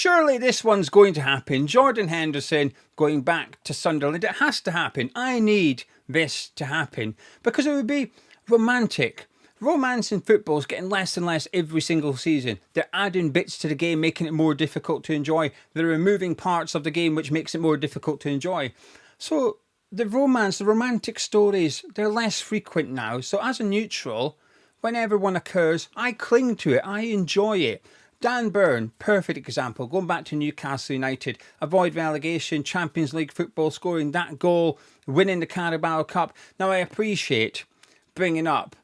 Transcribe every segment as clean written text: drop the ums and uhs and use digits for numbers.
Surely this one's going to happen. Jordan Henderson going back to Sunderland. It has to happen. I need this to happen because it would be romantic. Romance in football is getting less and less every single season. They're adding bits to the game, making it more difficult to enjoy. They're removing parts of the game which makes it more difficult to enjoy. So the romance, the romantic stories, they're less frequent now. So as a neutral, whenever one occurs, I cling to it. I enjoy it. Dan Burn, perfect example. Going back to Newcastle United, avoid relegation, Champions League football, scoring that goal, winning the Carabao Cup. Now I appreciate bringing up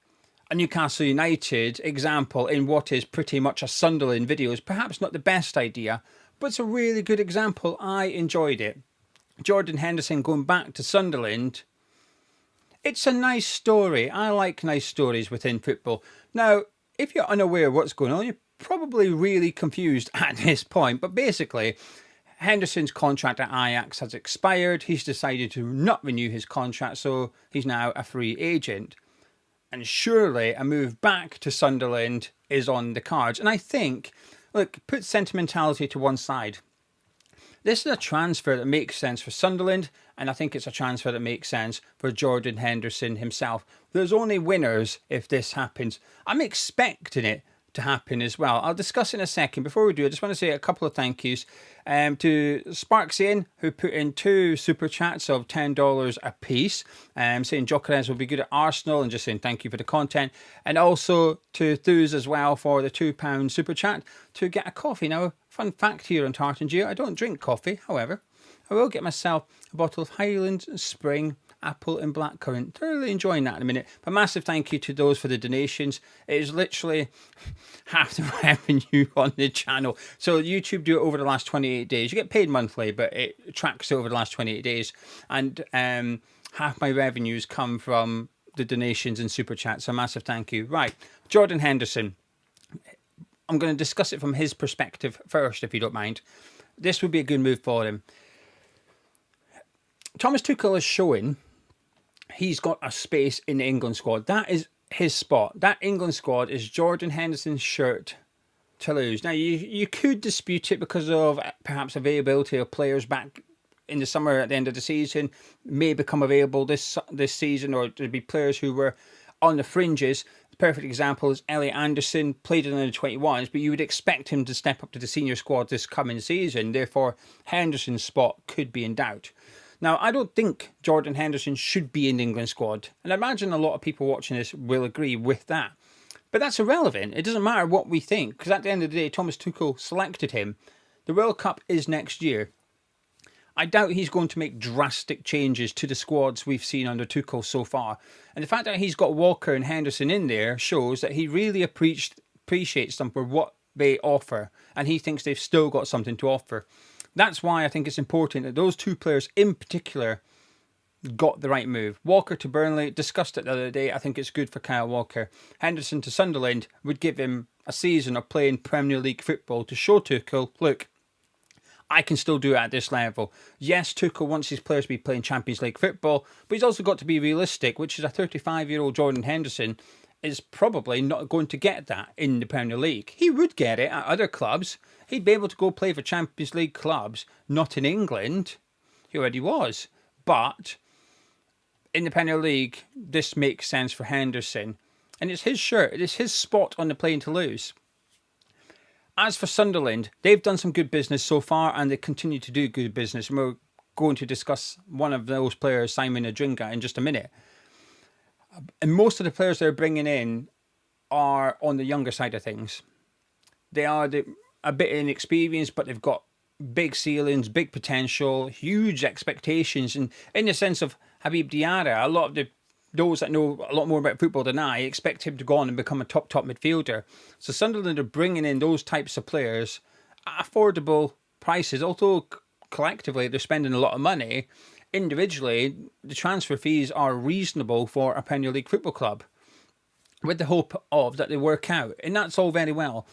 a Newcastle United example in what is pretty much a Sunderland video is perhaps not the best idea, but it's a really good example. I enjoyed it. Jordan Henderson going back to Sunderland. It's a nice story. I like nice stories within football. Now, if you're unaware of what's going on, you're probably really confused at this point. But basically, Henderson's contract at Ajax has expired. He's decided to not renew his contract, so he's now a free agent. And surely a move back to Sunderland is on the cards. And I think, look, put sentimentality to one side. This is a transfer that makes sense for Sunderland, and I think it's a transfer that makes sense for Jordan Henderson himself. There's only winners if this happens. I'm expecting it to happen as well. I'll discuss in a second. Before we do, I just want to say a couple of thank yous to Sparksian, who put in 2 super chats of $10 a piece, saying Gyökeres will be good at Arsenal, and just saying thank you for the content, and also to Thuz as well for the £2 super chat to get a coffee. Now, fun fact here on Tartan, I don't drink coffee. However, I will get myself a bottle of Highland Spring apple and blackcurrant. Thoroughly enjoying that in a minute. But massive thank you to those for the donations. It is literally half the revenue on the channel. So YouTube do it over the last 28 days. You get paid monthly, but it tracks it over the last 28 days. And half my revenues come from the donations and super chats. So massive thank you. Right, Jordan Henderson. I'm going to discuss it from his perspective first, if you don't mind. This would be a good move for him. Thomas Tuchel is showing he's got a space in the England squad. That is his spot. That England squad is Jordan Henderson's shirt to lose. Now, you could dispute it because of perhaps availability of players back in the summer at the end of the season may become available this season, or there'd be players who were on the fringes. The perfect example is Elliot Anderson, played in the 21s, but you would expect him to step up to the senior squad this coming season. Therefore, Henderson's spot could be in doubt. Now, I don't think Jordan Henderson should be in the England squad, and I imagine a lot of people watching this will agree with that. But that's irrelevant. It doesn't matter what we think, because at the end of the day, Thomas Tuchel selected him. The World Cup is next year. I doubt he's going to make drastic changes to the squads we've seen under Tuchel so far. And the fact that he's got Walker and Henderson in there shows that he really appreciates them for what they offer, and he thinks they've still got something to offer. That's why I think it's important that those 2 players in particular got the right move. Walker to Burnley, discussed it the other day. I think it's good for Kyle Walker. Henderson to Sunderland would give him a season of playing Premier League football to show Tuchel, look, I can still do it at this level. Yes, Tuchel wants his players to be playing Champions League football, but he's also got to be realistic, which is a 35-year-old Jordan Henderson is probably not going to get that in the Premier League. He would get it at other clubs. He'd be able to go play for Champions League clubs, not in England. He already was. But in the Premier League, this makes sense for Henderson. And it's his shirt. It's his spot on the plane to lose. As for Sunderland, they've done some good business so far, and they continue to do good business. And we're going to discuss one of those players, Simon Adingra, in just a minute. And most of the players they're bringing in are on the younger side of things. They are a bit inexperienced, but they've got big ceilings, big potential, huge expectations. And in the sense of Habib Diarra, a lot of those that know a lot more about football than I expect him to go on and become a top midfielder. So Sunderland are bringing in those types of players at affordable prices. Although collectively they're spending a lot of money, individually the transfer fees are reasonable for a Premier League football club, with the hope of that they work out. And that's all very well.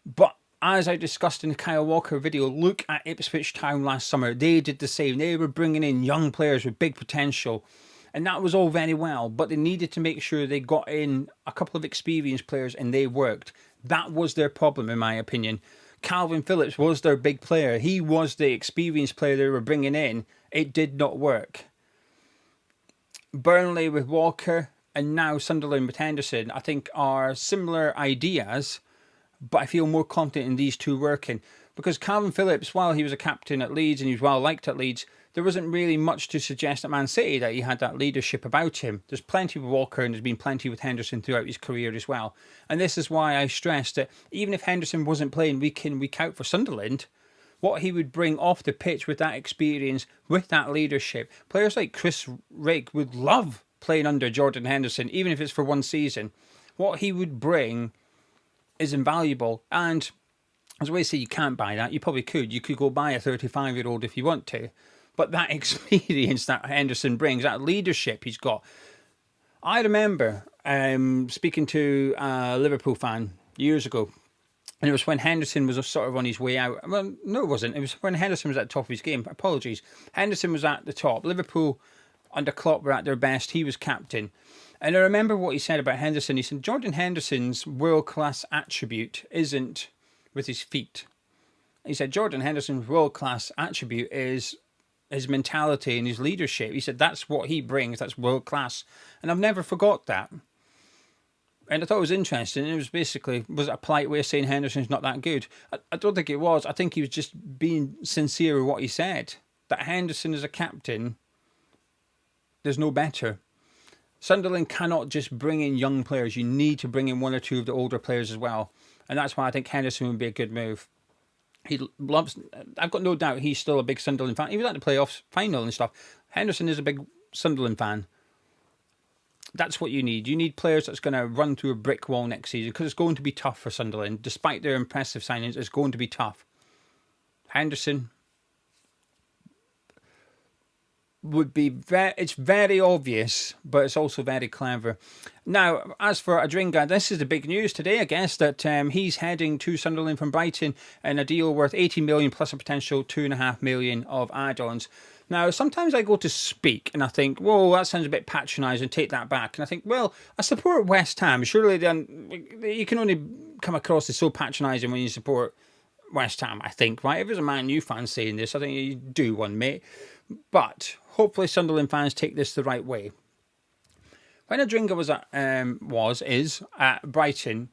But as I discussed in the Kyle Walker video, look at Ipswich Town last summer. They did the same. They were bringing in young players with big potential. And that was all very well. But they needed to make sure they got in a couple of experienced players, and they worked. That was their problem, in my opinion. Calvin Phillips was their big player. He was the experienced player they were bringing in. It did not work. Burnley with Walker and now Sunderland with Henderson, I think are similar ideas, but I feel more confident in these two working. Because Calvin Phillips, while he was a captain at Leeds and he was well liked at Leeds, there wasn't really much to suggest at Man City that he had that leadership about him. There's plenty with Walker and there's been plenty with Henderson throughout his career as well. And this is why I stress that even if Henderson wasn't playing week in, week out for Sunderland, what he would bring off the pitch with that experience, with that leadership. Players like Chris Rigg would love playing under Jordan Henderson, even if it's for one season. What he would bring is invaluable. And as I always say, you can't buy that. You probably could. You could go buy a 35-year-old if you want to. But that experience that Henderson brings, that leadership he's got. I remember speaking to a Liverpool fan years ago. And it was when Henderson was sort of on his way out. Well, no, it wasn't. It was when Henderson was at the top of his game. Apologies. Henderson was at the top. Liverpool, under Klopp, were at their best. He was captain. And I remember what he said about Henderson. He said, Jordan Henderson's world-class attribute isn't with his feet. He said, Jordan Henderson's world-class attribute is his mentality and his leadership. He said, that's what he brings. That's world-class. And I've never forgot that. And I thought it was interesting. It was basically, was it a polite way of saying Henderson's not that good? I don't think it was. I think he was just being sincere with what he said. That Henderson as a captain, there's no better. Sunderland cannot just bring in young players. You need to bring in one or two of the older players as well. And that's why I think Henderson would be a good move. He loves, I've got no doubt he's still a big Sunderland fan. He was at the playoffs final and stuff. Henderson is a big Sunderland fan. That's what you need. You need players that's going to run through a brick wall next season because it's going to be tough for Sunderland. Despite their impressive signings, it's going to be tough. Henderson would be it's very obvious, but it's also very clever. Now, as for Adingra, this is the big news today, I guess, that he's heading to Sunderland from Brighton in a deal worth 80 million plus a potential 2.5 million of add-ons. Now, sometimes I go to speak and I think, whoa, that sounds a bit patronising, take that back. And I think, well, I support West Ham. Surely then you can only come across as so patronising when you support West Ham, I think, right? If there's a Man U fan saying this, I think you do one, mate. But hopefully Sunderland fans take this the right way. When Adingra is at Brighton,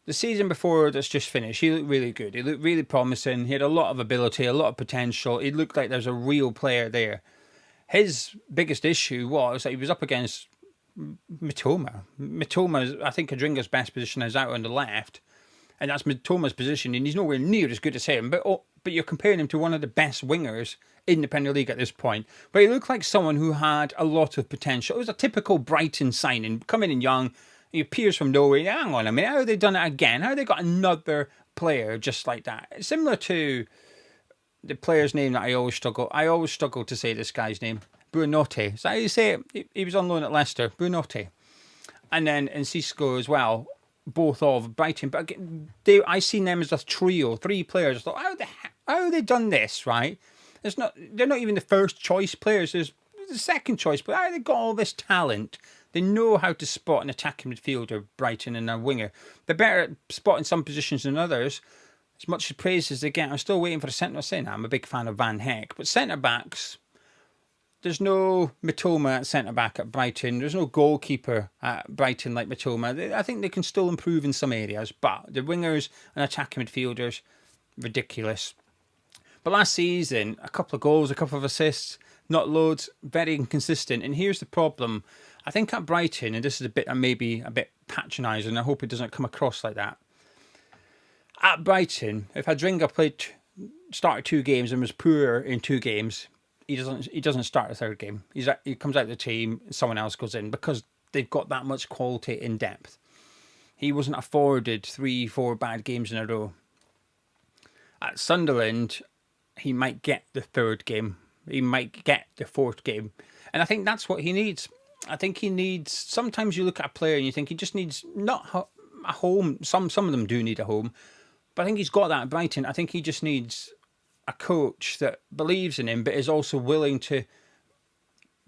the season before that's just finished, he looked really good. He looked really promising. He had a lot of ability, a lot of potential. He looked like there's a real player there. His biggest issue was that he was up against Mitoma. Mitoma, I think Adringa's best position is out on the left. And that's Mitoma's position, and he's nowhere near as good as him. But you're comparing him to one of the best wingers in the Premier League at this point. But he looked like someone who had a lot of potential. It was a typical Brighton signing, coming in young. He appears from nowhere. Hang on a minute, how have they done it again? How have they got another player just like that? It's similar to the player's name that I always struggle to say this guy's name. Buonanotte. Is that how you say it? He was on loan at Leicester. Buonanotte. And then Cisco as well. Both of Brighton. But again, I seen them as a trio, 3 players. I thought, how have they done this, right? They're not even the first choice players. There's the second choice. But how have they got all this talent? They know how to spot an attacking midfielder, Brighton, and a winger. They're better at spotting some positions than others. As much as praise as they get, I'm still waiting for the centre. I'm a big fan of Van Heck. But centre-backs, there's no Mitoma at centre-back at Brighton. There's no goalkeeper at Brighton like Mitoma. I think they can still improve in some areas. But the wingers and attacking midfielders, ridiculous. But last season, a couple of goals, a couple of assists, not loads, very inconsistent. And here's the problem. I think at Brighton, and this is maybe a bit patronising, I hope it doesn't come across like that. At Brighton, if Adingra started 2 games and was poor in 2 games, he doesn't start the 3rd game. He comes out of the team, someone else goes in because they've got that much quality in depth. He wasn't afforded 3-4 bad games in a row. At Sunderland, he might get the 3rd game. He might get the 4th game. And I think that's what he needs. I think he needs, sometimes you look at a player and you think he just needs not a home. Some of them do need a home. But I think he's got that at Brighton. I think he just needs a coach that believes in him but is also willing to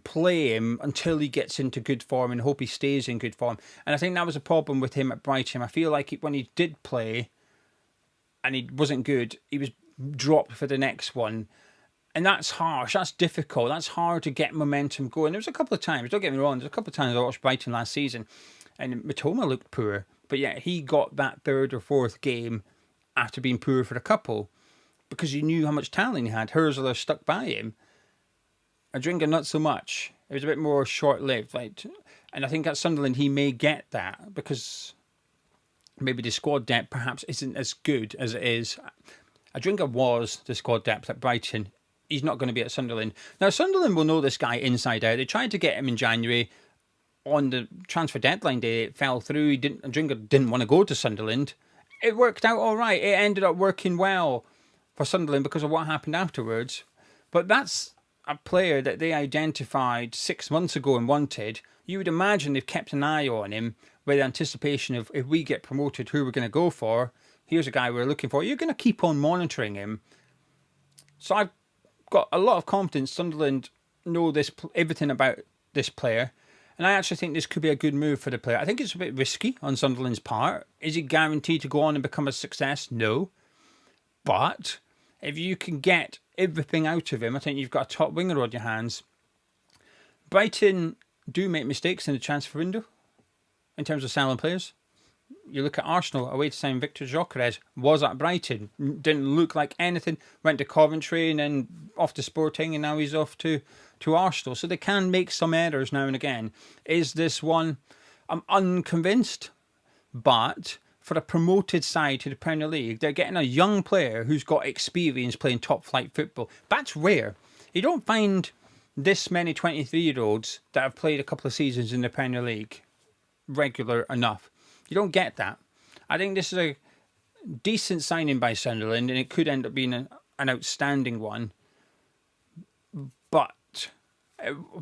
play him until he gets into good form and hope he stays in good form. And I think that was a problem with him at Brighton. I feel like when he did play, and he wasn't good, he was dropped for the next one. And that's harsh. That's difficult. That's hard to get momentum going. There was a couple of times, don't get me wrong, there's a couple of times I watched Brighton last season and Matoma looked poor. But yet he got that third or fourth game after being poor for a couple because you knew how much talent he had. Hurzel stuck by him. Adingra not so much. It was a bit more short-lived. And I think at Sunderland he may get that because maybe the squad depth perhaps isn't as good as it is. Adingra was the squad depth at Brighton. He's not going to be at Sunderland. Now, Sunderland will know this guy inside out. They tried to get him in January. On the transfer deadline day, it fell through. Adingra didn't want to go to Sunderland. It worked out all right. It ended up working well for Sunderland because of what happened afterwards. But that's a player that they identified 6 months ago and wanted. You would imagine they've kept an eye on him with anticipation of if we get promoted, who we're going to go for. Here's a guy we're looking for. You're going to keep on monitoring him. So I've got a lot of confidence Sunderland know everything about this player, and I actually think this could be a good move for the player. I think it's a bit risky on Sunderland's part. Is he guaranteed to go on and become a success? No. But if you can get everything out of him, I think you've got a top winger on your hands. Brighton do make mistakes in the transfer window in terms of selling players. You look at Arsenal, away to sign Victor Gyökeres, was at Brighton, didn't look like anything, went to Coventry and then off to Sporting, and now he's off to Arsenal. So they can make some errors now and again. Is this one? I'm unconvinced, but for a promoted side to the Premier League, they're getting a young player who's got experience playing top flight football. That's rare. You don't find this many 23-year-olds that have played a couple of seasons in the Premier League regular enough. You don't get that. I think this is a decent signing by Sunderland, and it could end up being an outstanding one. But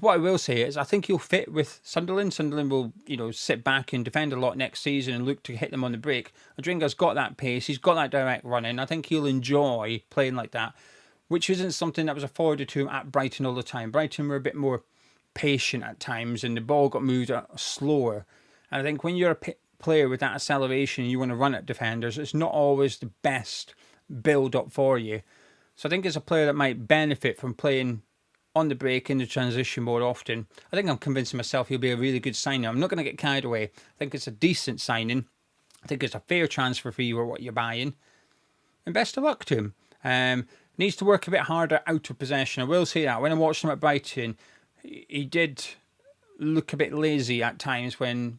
what I will say is I think he'll fit with Sunderland. Sunderland will, sit back and defend a lot next season and look to hit them on the break. Adringa's got that pace. He's got that direct running. I think he'll enjoy playing like that, which isn't something that was afforded to him at Brighton all the time. Brighton were a bit more patient at times, and the ball got moved slower. And I think when you're a player with that acceleration and you want to run at defenders, it's not always the best build-up for you. So I think it's a player that might benefit from playing on the break in the transition more often. I think I'm convincing myself he'll be a really good signing. I'm not going to get carried away. I think it's a decent signing. I think it's a fair transfer fee for what you're buying. And best of luck to him. Needs to work a bit harder out of possession. I will say that. When I watched him at Brighton, he did look a bit lazy at times when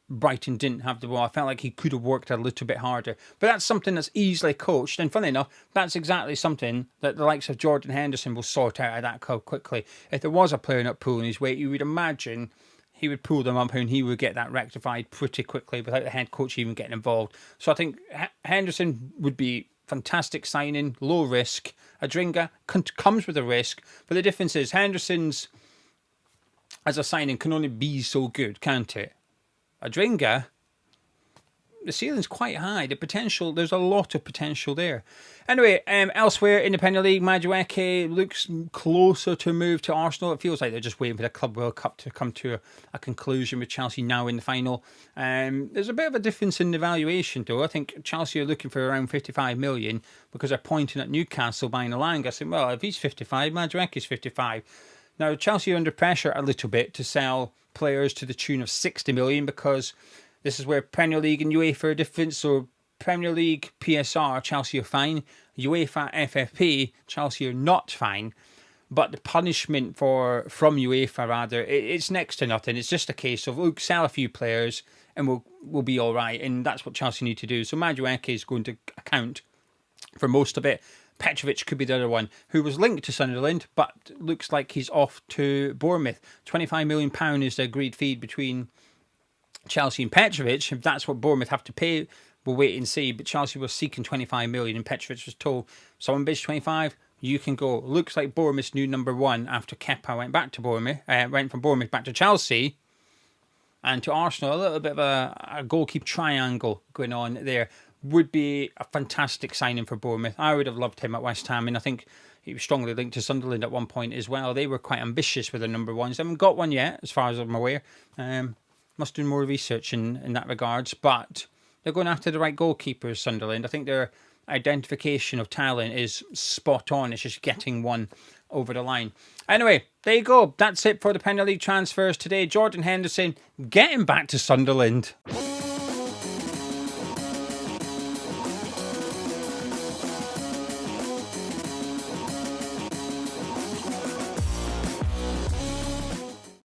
Brighton didn't have the ball. I felt like he could have worked a little bit harder. But that's something that's easily coached. And funny enough, that's exactly something that the likes of Jordan Henderson will sort out of that club quickly. If there was a player not pulling his weight, you would imagine he would pull them up and he would get that rectified pretty quickly without the head coach even getting involved. So I think Henderson would be fantastic signing, low risk. Adingra comes with a risk. But the difference is Henderson's, as a signing, can only be so good, can't it? Adingra, the ceiling's quite high. The potential, there's a lot of potential there. Anyway, elsewhere in the Premier League, Madueke looks closer to move to Arsenal. It feels like they're just waiting for the Club World Cup to come to a conclusion with Chelsea now in the final. There's a bit of a difference in the valuation, though. I think Chelsea are looking for around 55 million because they're pointing at Newcastle buying Elanga, saying, well, if he's 55, Madueke's 55. Now, Chelsea are under pressure a little bit to sell players to the tune of 60 million because this is where Premier League and UEFA are different. So Premier League PSR, Chelsea are fine. UEFA FFP, Chelsea are not fine. But the punishment from UEFA, rather, it's next to nothing. It's just a case of, look, sell a few players and we'll be all right. And that's what Chelsea need to do. So Madueke is going to account for most of it. Petrovic could be the other one, who was linked to Sunderland, but looks like he's off to Bournemouth. £25 million is the agreed fee between Chelsea and Petrovic. If that's what Bournemouth have to pay, we'll wait and see. But Chelsea was seeking 25 million, and Petrovic was told, someone bids 25, you can go. Looks like Bournemouth's new number one after Kepa went back to Bournemouth, went from Bournemouth back to Chelsea and to Arsenal. A little bit of a goalkeeper triangle going on there. Would be a fantastic signing for Bournemouth. I would have loved him at West Ham, and I think he was strongly linked to Sunderland at one point as well. They were quite ambitious with the number ones. They haven't got one yet, as far as I'm aware. Must do more research in that regards, but they're going after the right goalkeepers, Sunderland. I think they're identification of talent is spot on. It's just getting one over the line. Anyway, there you go. That's it for the Premier League transfers today. Jordan Henderson getting back to Sunderland.